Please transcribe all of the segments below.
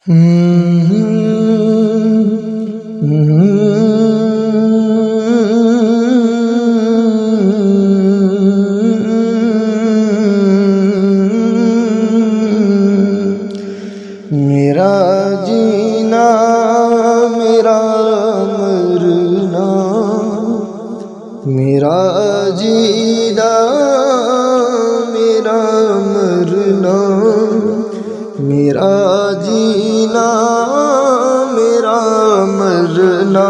میرا جینا میرا مرنا، میرا جینا میرا مرنا، میرا جینا میرا مرنا،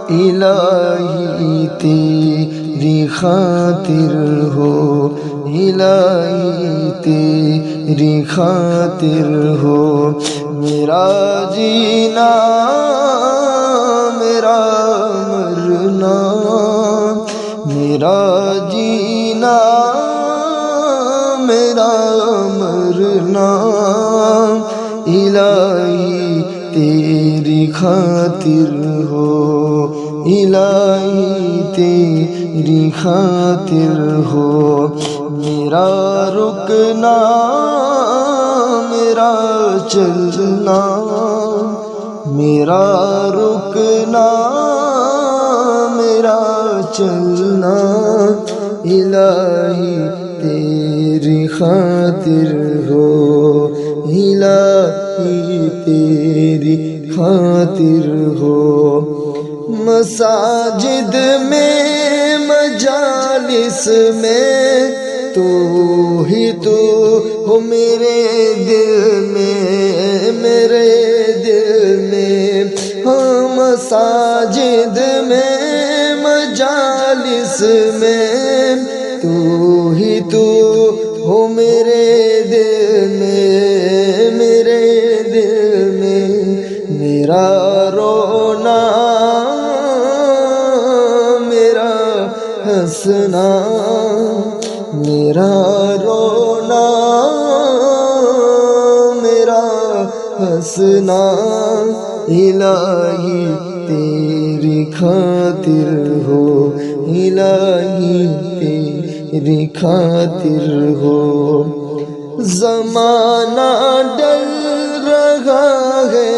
الہی تیری خاطر ہو، الہی تیری خاطر ہو، میرا جینا میرا مرنا، میرا جینا میرا مرنا، الہی تیری خاطر ہو، الہی تیری خاطر ہو، میرا رکنا میرا چلنا، میرا رکنا میرا چلنا، الہی تیری خاطر ہو، الہی تیری خاطر ہو، مساجد میں مجالس میں تو ہی تو ہو، میرے دل میں میرے دل میں، ہاں مساجد میں مجالس میں تو ہی تو ہو، میرے دل میں میرے دل میں، میرا رونا میرا ہنسنا، میرا رونا میرا ہنسنا، الہی تیری خاطر ہو، الہی تیری خاطر ہو، زمانہ ڈل رہا ہے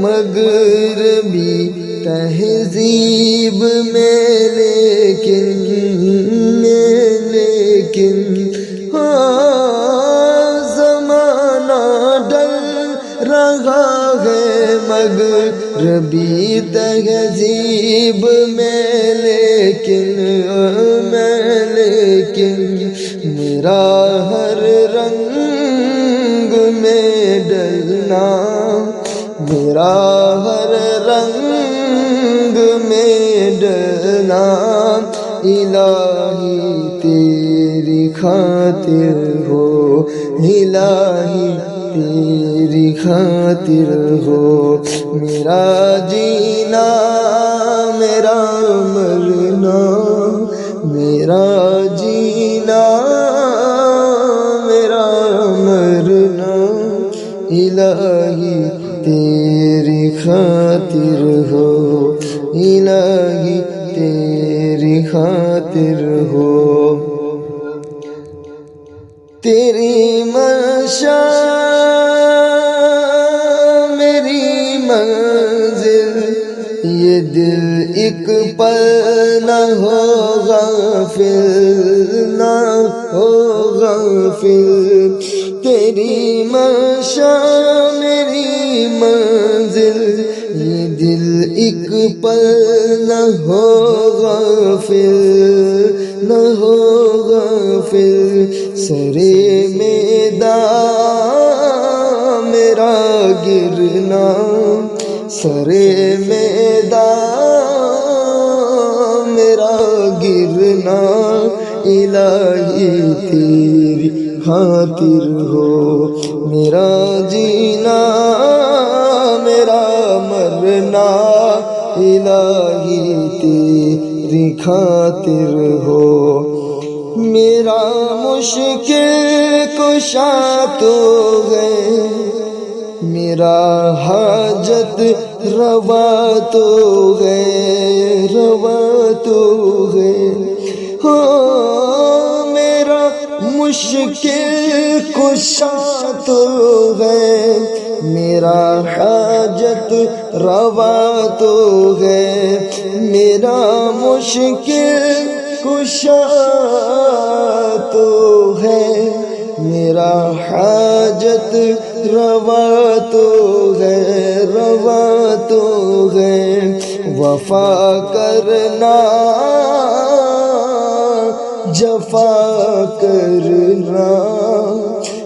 مغربی تہذیب میں، لیکن ہاں زمانہ ڈل رہا ہے مغربی تہذیب میں، لیکن میرا ہر رنگ میں ڈلنا، میرا ہر رنگ میں ڈلنا، الہی تیری خاطر ہو، الہی تیری خاطر ہو، میرا جینا میرا مرنا، میرا جینا میرا مرنا، الہی تیری خاطر ہو، الہی تیری خاطر ہو، تیری منشا میری منزل، یہ دل ایک پل نہ ہو غافل، نہ ہو غافل، تیری منشا میری منزل، یہ دل ایک پل نہ ہو غافل، نہ ہو غافل، سرے میدان میرا گرنا، سرے میدان میرا گرنا، الہی تیری خاطر ہو، میرا جینا میرا مرنا، الہی تیری خاطر ہو، میرا مشکل کشا تو ہے، میرا حاجت روا تو ہے، روا تو ہے، ہاں میرا مشکل کشا تو ہے، میرا حاجت روا تو ہے، میرا مشکل کشا تو ہے، میرا حاجت روا تو ہے، روا تو ہے، وفا کرنا جفا کرنا،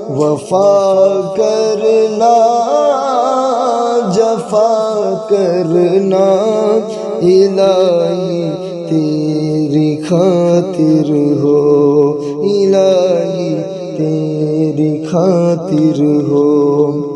وفا کرنا جفا کرنا، الہی تیری خاطر ہو، الہی تیری خاطر ہو۔